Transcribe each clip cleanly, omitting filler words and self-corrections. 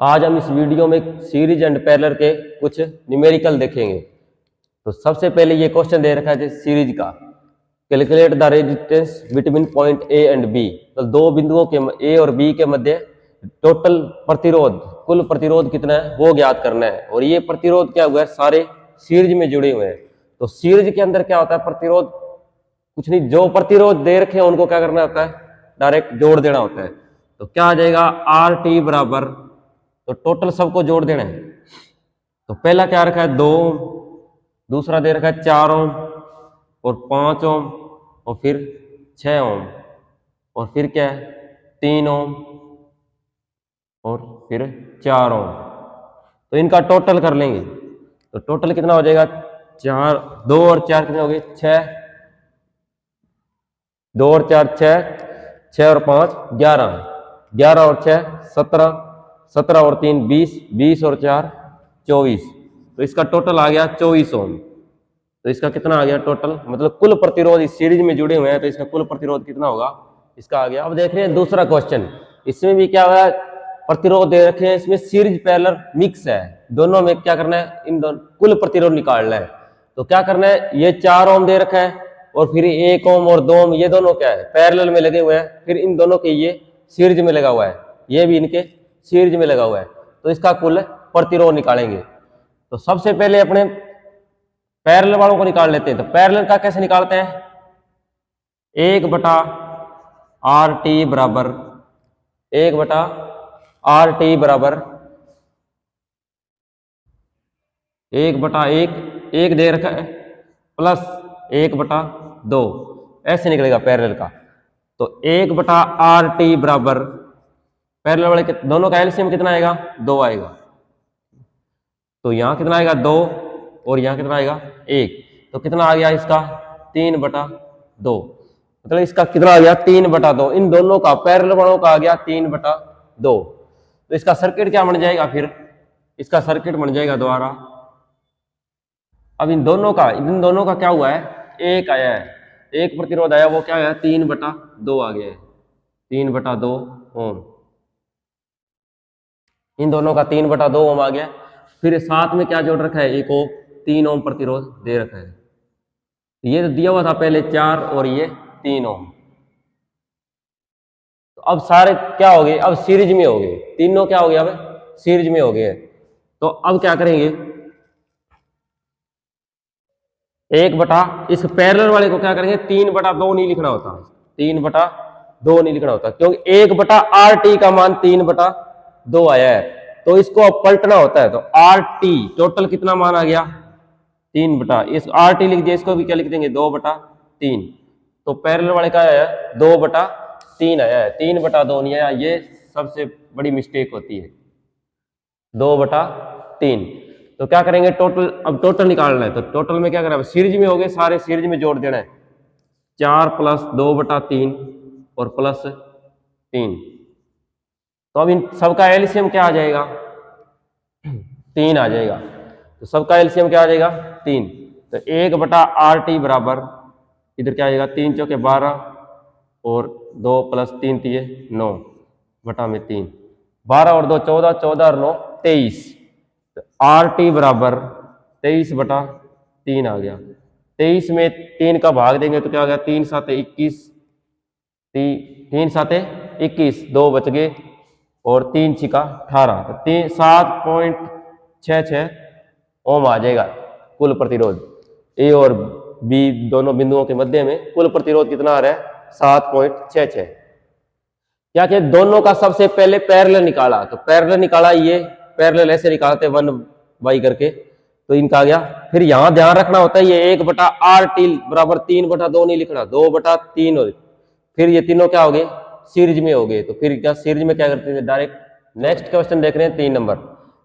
आज हम इस वीडियो में सीरीज एंड पैरेलल के कुछ न्यूमेरिकल देखेंगे। तो सबसे पहले ये क्वेश्चन दे रखा है सीरीज का, calculate the resistance between point A and B. तो दो बिंदुओं के ए और बी के मध्य टोटल प्रतिरोध, कुल प्रतिरोध कितना है वो ज्ञात करना है। और ये प्रतिरोध क्या हुआ है, सारे सीरीज में जुड़े हुए हैं। तो सीरीज के अंदर क्या होता है, प्रतिरोध कुछ नहीं, जो प्रतिरोध दे रखे हैं उनको क्या करना होता है, डायरेक्ट जोड़ देना होता है। तो क्या आ जाएगा, आर टी बराबर, तो टोटल सबको जोड़ देना है। तो पहला क्या रखा है 2 ओम, दूसरा दे रखा है 4 ओम और 5 ओम और फिर 6 ओम और फिर क्या है 3 ओम और फिर 4 ओम। तो इनका टोटल कर लेंगे। तो टोटल कितना हो जाएगा, 4, 2 और 4 कितने हो गए 6, 2 और 4 6, 6 और 5 11, 11 और 6 17, 17 और 3 20, 20 और 4 24। तो इसका टोटल आ गया 24 ओम। तो इसका कितना आ गया टोटल, मतलब कुल प्रतिरोध इस सीरीज में जुड़े हुए हैं तो इसका कुल प्रतिरोध कितना होगा, इसका आ गया। अब देख रहे हैं दूसरा क्वेश्चन, इसमें भी क्या हुआ, प्रतिरोध दे रखे हैं, इसमें सीरीज पैरेलल मिक्स है, दोनों में क्या करना है, इन दोनों कुल प्रतिरोध निकालना है। तो क्या करना है, ये 4 ओम दे रखा है और फिर 1 ओम और 2 ओम, ये दोनों क्या है पैरेलल में लगे हुए हैं, फिर इन दोनों के ये सीरीज में लगा हुआ है, ये भी इनके सीरीज में लगा हुआ है। तो इसका कुल प्रतिरोध निकालेंगे। तो सबसे पहले अपने पैरेलल वालों को निकाल लेते हैं। तो पैरेलल का कैसे निकालते हैं, 1/RT बराबर 1/RT बराबर 1/1, 1 दे रखा है प्लस 1/2, ऐसे निकलेगा पैरेलल का। तो 1/RT बराबर पैरेलल वाले दोनों का एलसीएम कितना आएगा, 2 आएगा। तो यहां कितना आएगा 2 और यहां कितना आएगा 1। तो कितना आ गया इसका 3/2, मतलब इसका कितना आ गया 3/2। इन दोनों का पैरेलल वालों का आ गया 3/2। तो इसका सर्किट क्या बन जाएगा, फिर इसका सर्किट बन जाएगा द्वारा। अब इन दोनों का क्या हुआ है, एक आया है, एक प्रतिरोध आया, वो क्या आया 3/2 आ गया है, 3/2 ओम। इन दोनों का 3/2 ओम आ गया। फिर साथ में क्या जोड़ रखा है, एक और 3 ओम प्रतिरोध दे रखा है। ये तो दिया हुआ था पहले 4 और ये 3 ओम। तो अब सारे क्या हो गए, अब सीरीज में हो गए, तीनों क्या हो गया, अब सीरीज में हो गए। तो अब क्या करेंगे, इस पैरेलल वाले को क्या करेंगे 3/2 नहीं लिखना होता, 3/2 नहीं लिखना होता, क्योंकि 1/RT का मान 3/2 आया है। तो इसको अब पलटना होता है। तो RT टोटल कितना मान आ गया 3 इस RT लिख दिया, इसको भी क्या लिख देंगे 2/3। तो पैरेलल वाले का आया 2/3 आया है, 3/2 नहीं आया। ये सबसे बड़ी मिस्टेक होती है, 2/3। तो क्या करेंगे टोटल, अब टोटल निकालना है। तो टोटल में क्या करना है, सीरीज में हो गए, सारे सीरीज में जोड़ देना है, 4 + 2/3 और +3। तो अब इन सबका एलसीएम क्या आ जाएगा 3 आ जाएगा। तो सबका एलसीएम क्या आ जाएगा 3। तो 1/RT बराबर इधर क्या आएगा 3 चौके 12 और 2 + 3 3 9/3, 12 और 2 14, 14 और 9 23। तो RT बराबर 23/3 आ गया। 23 में 3 का भाग देंगे तो क्या आ गया 3 × 7 = 21, 3 × 7 = 21, 2 बच गए और 3 × 6 = 18। तो 7.66 ओम आ जाएगा कुल प्रतिरोध। ए और बी दोनों बिंदुओं के मध्य में कुल प्रतिरोध कितना आ रहा है 7.66। क्या क्या दोनों का सबसे पहले पैरेलल निकाला। तो पैरेलल निकाला, ये पैरेलल ऐसे निकालते 1/, करके। तो इनका आ गया। फिर यहां ध्यान रखना होता है, ये 1/RT बराबर 3/2 नहीं लिखना, 2/3 हो। फिर ये तीनों क्या हो गए सीरीज में हो गए। तो फिर क्या सीरीज में क्या करते हैं डायरेक्ट। नेक्स्ट क्वेश्चन देख रहे हैं 3 नंबर,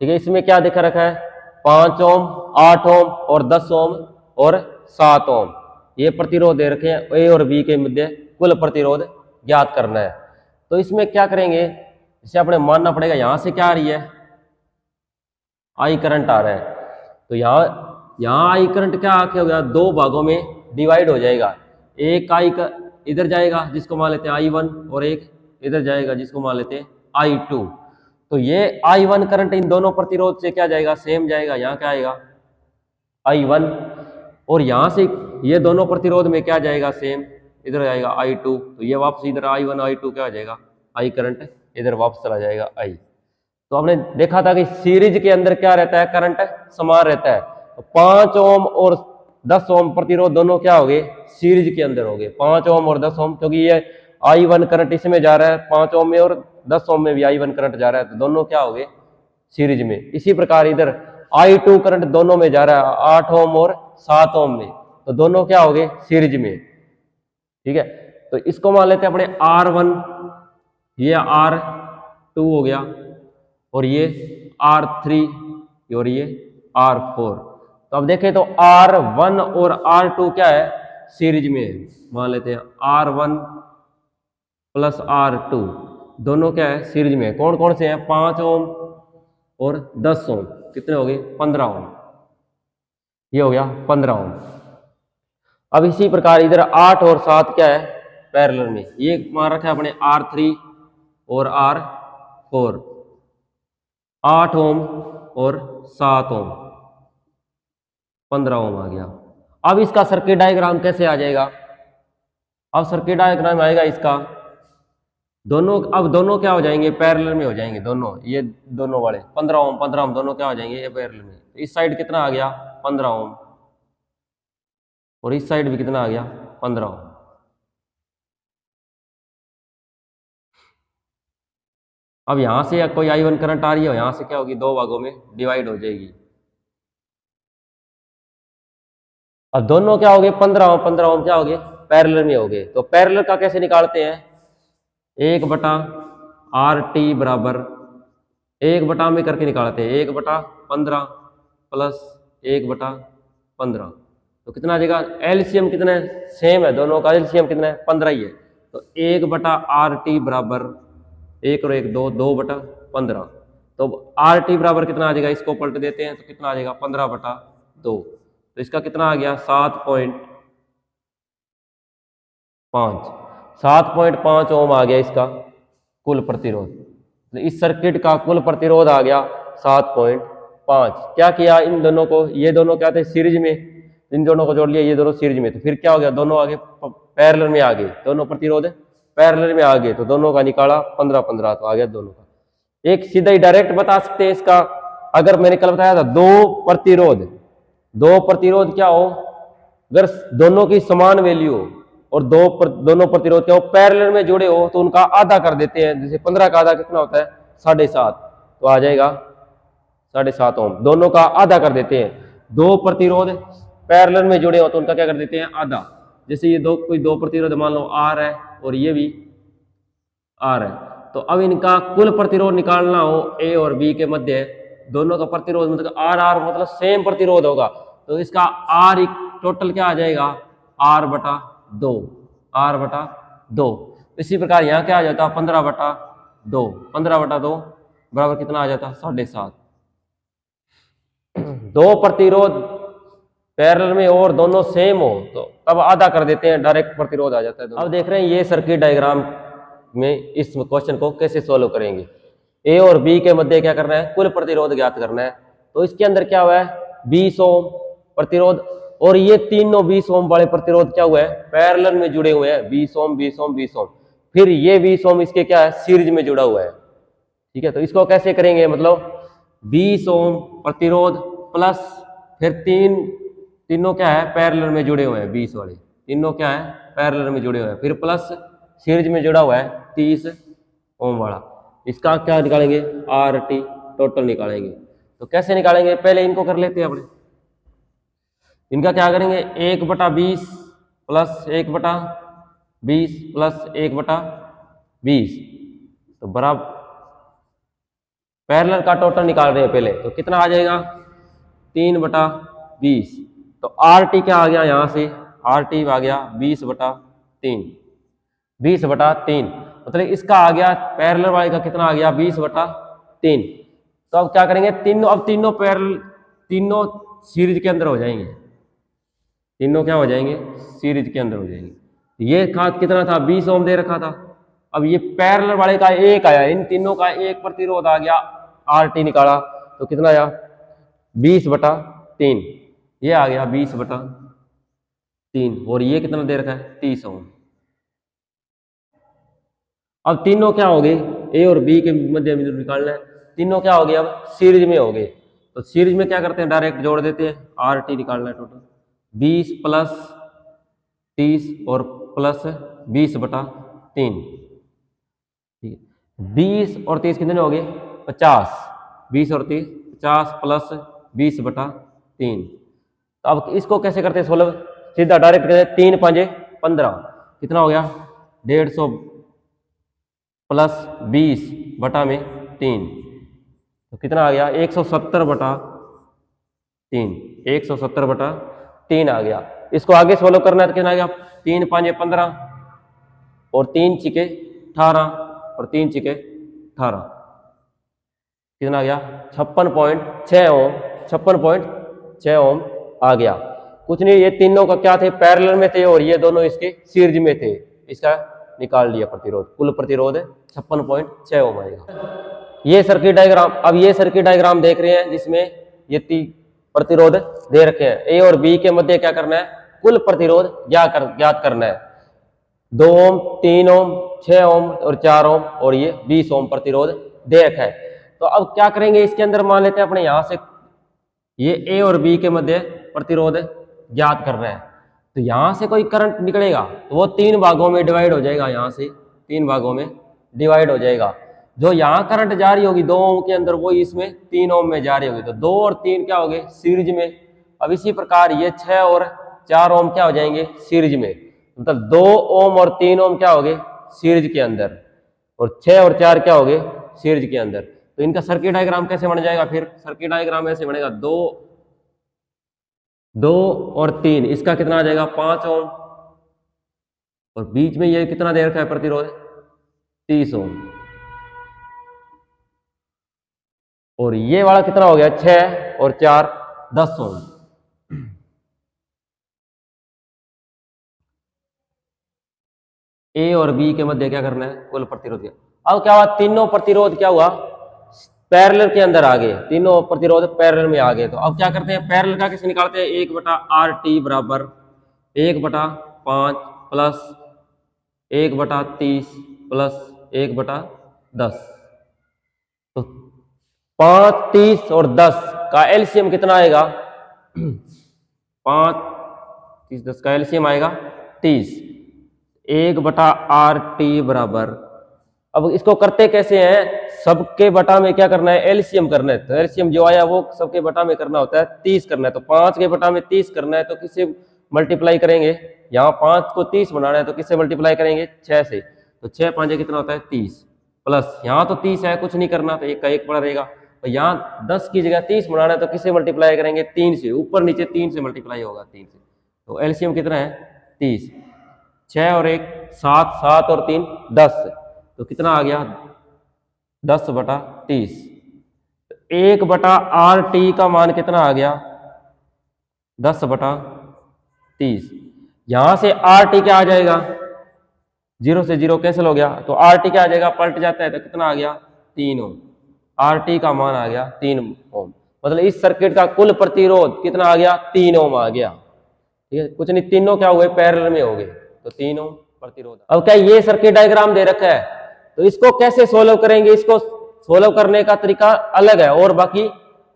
ठीक है। इसमें क्या देखा रखा है 5 ओम, 8 ओम और 10 ओम और 7 ओम, ये प्रतिरोध दे रखे हैं। ए और बी के मध्य कुल प्रतिरोध ज्ञात करना है। तो इसमें क्या करेंगे, इसे अपने मानना पड़ेगा, यहां से क्या आ रही है आई करंट आ रहा है। तो यहां आई करंट क्या आके हो गया, 2 भागों में डिवाइड हो जाएगा। एक आई इधर जाएगा जिसको मान लेते हैं I1 और एक इधर जाएगा जिसको मान लेते हैं I2। तो ये I1 करंट इन दोनों प्रतिरोध से क्या जाएगा, सेम जाएगा। यहाँ क्या आएगा I1, और यहाँ से ये दोनों प्रतिरोध में क्या जाएगा, सेम, इधर जाएगा I2। तो ये वापस इधर I1 I2 क्या आ जाएगा, I करंट इधर वापस चला जाएगा I। तो हमने देखा था कि सीरीज के अंदर क्या रहता है, करंट समान रहता है। तो 5 ओम और 10 ओम प्रतिरोध दोनों क्या हो गए, सीरीज के अंदर हो गए, 5 ओम और 10 ओम, क्योंकि ये I1 करंट इसमें जा रहा है 5 ओम में और 10 ओम में भी I1 करंट जा रहा है, तो दोनों क्या हो गए, सीरीज में। इसी प्रकार इधर I2 करंट दोनों में जा रहा है 8 ओम और 7 ओम में, तो दोनों क्या हो गए, सीरीज में। ठीक है, तो इसको मान लेते हैं अपने R1, ये R2 हो गया, और ये R3 और ये R4। तो अब देखें तो R1 और R2 क्या है, सीरीज में है। मान लेते हैं R1 प्लस R2 दोनों क्या है, सीरीज में है। कौन कौन से हैं, 5 ओम और 10 ओम, कितने हो गए, 15 ओम, ये हो गया 15 ओम। अब इसी प्रकार इधर 8 और 7 क्या है, पैरेलल में, ये मान रखा है अपने R3 और R4, 8 ओम और 7 ओम, 15 ओम आ गया। अब इसका सर्किट डायग्राम कैसे आ जाएगा, अब सर्किट डायग्राम आएगा इसका, दोनों, अब दोनों क्या हो जाएंगे, पैरेलल में हो जाएंगे दोनों, ये दोनों वाले 15 ओम 15 ओम दोनों क्या हो जाएंगे, ये पैरेलल में। इस साइड कितना आ गया, 15 ओम, और इस साइड भी कितना आ गया, 15 ओम। अब यहां से कोई I1 करंट आ रही है, यहां से क्या होगी, दो भागों में डिवाइड हो जाएगी। अब दोनों क्या हो गए, 15 ओम 15 ओम क्या हो गए, पैरेलल में हो गए। तो पैरेलल का कैसे निकालते हैं, 1/RT बराबर 1 में करके निकालते हैं, 1/15 प्लस 1/15, तो कितना आ जाएगा, एलसीएम कितना है, सेम है, दोनों का एलसीएम कितना है, 15 ही है। तो 1/RT बराबर 1 और 1 2, 2/15। तो RT बराबर कितना आ जाएगा, इसको पलट देते हैं तो कितना आ जाएगा, 15/2। तो इसका कितना आ गया, 7.5 ओम आ गया इसका कुल प्रतिरोध। तो इस सर्किट का कुल प्रतिरोध आ गया 7.5। क्या किया, इन दोनों को, ये दोनों क्या थे, सीरीज में, इन दोनों को जोड़ लिया, ये दोनों सीरीज में, तो फिर क्या हो गया, दोनों आगे पैरेलल में आ गए, दोनों प्रतिरोध पैरेलल में आ गए, तो दोनों का निकाला 15-15, तो आ गया दोनों का। एक सीधा ही डायरेक्ट बता सकते हैं इसका, अगर मैंने कल बताया था दो प्रतिरोध क्या हो, अगर दोनों की समान वैल्यू हो और दोनों प्रतिरोध क्या हो, पैरेलल में जुड़े हो, तो उनका आधा कर देते हैं। जैसे 15 का आधा कितना होता है, 7.5, तो आ जाएगा 7.5 ओम, दोनों का आधा कर देते हैं। दो प्रतिरोध पैरेलल में जुड़े हो तो उनका क्या कर देते हैं, आधा। जैसे ये कोई दो प्रतिरोध मान लो R है और ये भी R है, तो अब इनका कुल प्रतिरोध निकालना हो A और B के मध्य, दोनों का प्रतिरोध मतलब R मतलब सेम प्रतिरोध होगा, तो इसका R टोटल क्या आ जाएगा, R/2। इसी प्रकार यहाँ क्या आ जाता, 15/2, 15/2 बराबर कितना आ जाता, 7.5। दो प्रतिरोध पैरेलल में और दोनों सेम हो तो तब आधा कर देते हैं, डायरेक्ट प्रतिरोध आ जाता है। अब देख रहे हैं ये सर्किट डायग्राम में इस क्वेश्चन को कैसे सोल्व करेंगे। ए और बी के मध्य क्या करना है, कुल प्रतिरोध ज्ञात करना है। तो इसके अंदर क्या हुआ है, 20 ओम प्रतिरोध, और ये तीनों 20 ओम वाले प्रतिरोध क्या हुआ है, पैरेलल में जुड़े हुए हैं, 20 ओम 20 ओम 20 ओम। फिर ये 20 ओम इसके क्या है, सीरीज में जुड़ा हुआ है। ठीक है, तो इसको कैसे करेंगे, मतलब 20 ओम प्रतिरोध प्लस फिर तीनों क्या है, पैरेलल में जुड़े हुए हैं, 20 वाले तीनों क्या है, पैरेलल में जुड़े हुए हैं, फिर प्लस सीरीज में जुड़ा हुआ है 30 ओम वाला। इसका क्या निकालेंगे, RT टोटल निकालेंगे। तो कैसे निकालेंगे, पहले इनको कर लेते हैं अपने। इनका क्या करेंगे, 1/20 प्लस 1/20 प्लस 1/20, तो बराबर पैरेलल का टोटल निकाल रहे हैं पहले, तो कितना आ जाएगा, 3/20। तो RT क्या आ गया, यहां से RT आ गया 20/3, 20/3, मतलब इसका आ गया पैरेलल वाले का कितना आ गया, 20/3। तो अब क्या करेंगे, तीनों पैरेलल, तीनों सीरीज के अंदर हो जाएंगे, तीनों क्या हो जाएंगे, सीरीज के अंदर हो जाएंगे। ये खाद कितना था, 20 ओम दे रखा था, अब ये पैरेलल वाले का एक आया, इन तीनों का एक प्रतिरोध आ गया, आर टी निकाला तो कितना आया 20/3, ये आ गया 20/3, और ये कितना दे रखा है 30 ओम। अब तीनों क्या हो गए, ए और बी के मध्य बिंदु निकालना है, तीनों क्या हो गए अब सीरीज में हो गए। तो सीरीज में क्या करते हैं, डायरेक्ट जोड़ देते हैं, आर टी निकालना है टोटल 20 + 30 और प्लस 20/3, ठीक है। 20 और 30 कितने हो गए 50, 20 और 30 50 + 20/3। तो अब इसको कैसे करते हैं सोल्व, सीधा डायरेक्ट करते हैं, 3 × 5 = 15, कितना हो गया 150 + 20/3, तो कितना आ गया 170/3, 170/3 आ गया। इसको आगे सोल्व करना है तो कितना आ गया 3 × 5 = 15 और 3 × 6 = 18 और 3 × 6 = 18, कितना आ गया 56.6 ओम, 56.6 ओम आ गया। कुछ नहीं, ये तीनों का क्या थे पैरेलल में थे और ये दोनों इसके सीरीज में थे, इसका निकाल लिया प्रतिरोध, कुल प्रतिरोध 56.6 ओम आएगा। ये सर्किट डायग्राम, अब ये सर्किट डायग्राम देख रहे हैं जिसमें ये प्रतिरोध दे रखे हैं, ए और बी के मध्य क्या करना है कुल प्रतिरोध ज्ञात करना है, 2 ओम 3 ओम 6 ओम और 4 ओम और ये 20 ओम प्रतिरोध दे रखा है। तो अब क्या करेंगे, इसके अंदर मान लेते हैं अपने यहां से ये ए और बी के मध्य प्रतिरोध ज्ञात कर रहे हैं, तो यहां से कोई करंट निकलेगा तो वो 3 भागों में डिवाइड हो जाएगा, यहां से 3 भागों में डिवाइड हो जाएगा। जो यहां करंट जा रही होगी 2 ओम के अंदर, वो इसमें 3 ओम में जा रही होगी, तो 2 और 3 क्या हो गए सीरीज में। अब इसी प्रकार ये 6 और 4 ओम क्या हो जाएंगे सीरीज में, मतलब 2 ओम और 3 ओम क्या हो गए सीरीज के अंदर, और 6 और 4 क्या हो गए सीरीज के अंदर। तो इनका सर्किट डायग्राम कैसे बन जाएगा, फिर सर्किट डायग्राम ऐसे बनेगा, 2 और 3, इसका कितना आ जाएगा 5 ओम, और बीच में ये कितना दे रखा है प्रतिरोध 30 ओम, और ये वाला कितना हो गया 6 और 4 10 ओम। ए और बी के मध्य क्या करना है कुल प्रतिरोध। अब क्या हुआ, तीनों प्रतिरोध क्या हुआ पैरेलल के अंदर आ गए, तीनों प्रतिरोध पैरेलल में आ गए। तो अब क्या करते हैं पैरेलल का कैसे निकालते हैं, 1/RT बराबर 1/5 प्लस 1/30 प्लस 1/10। तो 5, 30 और 10 का एलसीएम कितना आएगा 5, 30, 10 का एलसीएम आएगा 30, 1/RT बराबर, अब इसको करते कैसे हैं, सबके बटा में क्या करना है एलसीएम करना है, तो एलसीएम जो आया वो सबके बटा में करना होता है 30 करना है, तो 5 के बटा में 30 करना है तो किससे मल्टीप्लाई करेंगे, यहाँ 5 को 30 बनाना है तो किससे मल्टीप्लाई करेंगे 6 से, तो 6 × 5 कितना होता है 30, प्लस यहाँ तो 30 है कुछ नहीं करना तो 1 का 1 पड़ा रहेगा, तो यहाँ 10 की जगह 30 बनाना है तो किससे मल्टीप्लाई करेंगे 3 से, ऊपर नीचे 3 से मल्टीप्लाई होगा 3 से, तो एलसीएम कितना है 30, 6 और 1 7, 7 और 3 10, तो कितना आ गया 10/30। 1/RT का मान कितना आ गया 10/30, यहां से RT क्या आ जाएगा 0 से 0 कैंसिल हो गया, तो RT क्या आ जाएगा पलट जाता है तो कितना आ गया 3 ओम, RT का मान आ गया 3 ओम, मतलब इस सर्किट का कुल प्रतिरोध कितना आ गया 3 ओम आ गया, ठीक है। कुछ नहीं, तीनों क्या हुए पैरेलल में हो गए, तो 3 ओम प्रतिरोध। अब क्या ये सर्किट डायग्राम दे रखा है, तो इसको कैसे सोल्व करेंगे, इसको सोल्व करने का तरीका अलग है और बाकी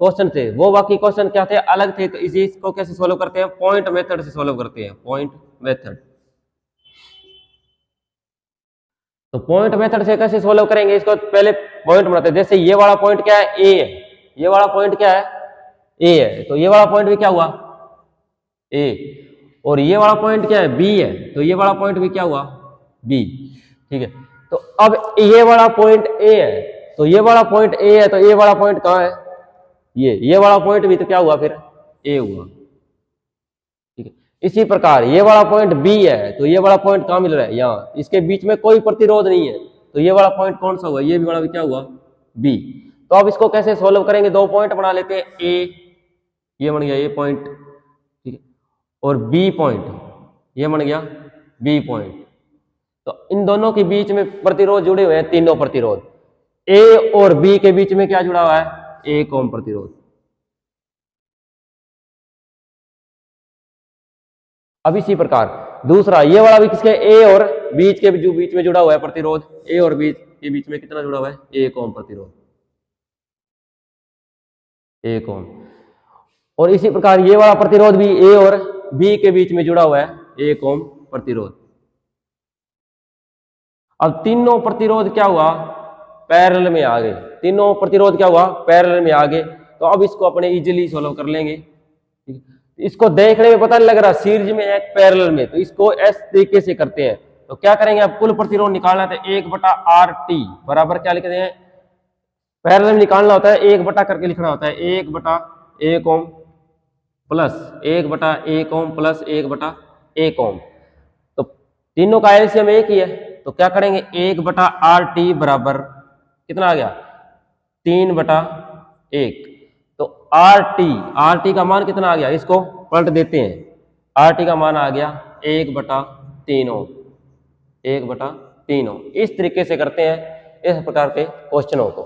क्वेश्चन थे, वो बाकी क्वेश्चन क्या थे अलग थे, तो इसको कैसे सोल्व करते हैं पॉइंट मेथड से सोल्व करते हैं, पॉइंट मेथड। तो पॉइंट मेथड से कैसे सोल्व करेंगे, इसको पहले पॉइंट बनाते हैं, जैसे ये वाला पॉइंट क्या है ए है, ये वाला पॉइंट क्या है ए है, तो ये वाला पॉइंट भी क्या हुआ ए, और ये वाला पॉइंट क्या है बी है, तो ये वाला पॉइंट भी क्या हुआ बी, ठीक है। तो अब ये वाला पॉइंट ए है, तो ये वाला पॉइंट ए है, तो ये वाला पॉइंट कहां है ये वाला पॉइंट भी तो क्या हुआ फिर ए हुआ, ठीक है। इसी प्रकार ये वाला पॉइंट बी है, तो ये वाला पॉइंट कहां मिल रहा है यहाँ, इसके बीच में कोई प्रतिरोध नहीं है, तो ये वाला पॉइंट कौन सा हुआ, ये भी वाला भी क्या हुआ बी। तो अब इसको कैसे सोल्व करेंगे, 2 पॉइंट बना लेते हैं, ए ये बन गया ए पॉइंट, ठीक है, और बी पॉइंट ये बन गया बी पॉइंट। तो इन दोनों के बीच में प्रतिरोध जुड़े हुए हैं, तीनों प्रतिरोध। ए और बी के बीच में क्या जुड़ा हुआ है? 1 ओम प्रतिरोध। अब इसी प्रकार दूसरा ये वाला भी किसके, ए और बीच के बीच में जुड़ा हुआ है प्रतिरोध, ए और बीच के बीच में कितना जुड़ा हुआ है? 1 ओम प्रतिरोध, 1 ओम। और इसी प्रकार ये वाला प्रतिरोध भी ए और बी के बीच में जुड़ा हुआ है, 1 ओम प्रतिरोध। अब तीनों प्रतिरोध क्या हुआ? पैरेलल में आ गए। तीनों प्रतिरोध क्या हुआ? पैरेलल में आ गए। तो अब इसको अपने इजीली सॉल्व कर लेंगे। इसको देखने में पता नहीं लग रहा सीरीज में है पैरेलल में, तो इसको इस तरीके से करते हैं। तो क्या करेंगे, अब कुल प्रतिरोध निकालना है, 1/RT बराबर क्या लिखते हैं? पैरेलल में निकालना होता है 1 करके लिखना होता है, 1/1 ओम प्लस 1/1 ओम प्लस 1/1 ओम। तो तीनों का एलसीएम एक ही है, तो क्या करेंगे, 1/RT बराबर कितना आ गया? 3/1। तो RT का मान कितना आ गया? इसको पलट देते हैं। RT का मान आ गया 1/3 ओम, 1/3 ओम। इस तरीके से करते हैं इस प्रकार के क्वेश्चनों को।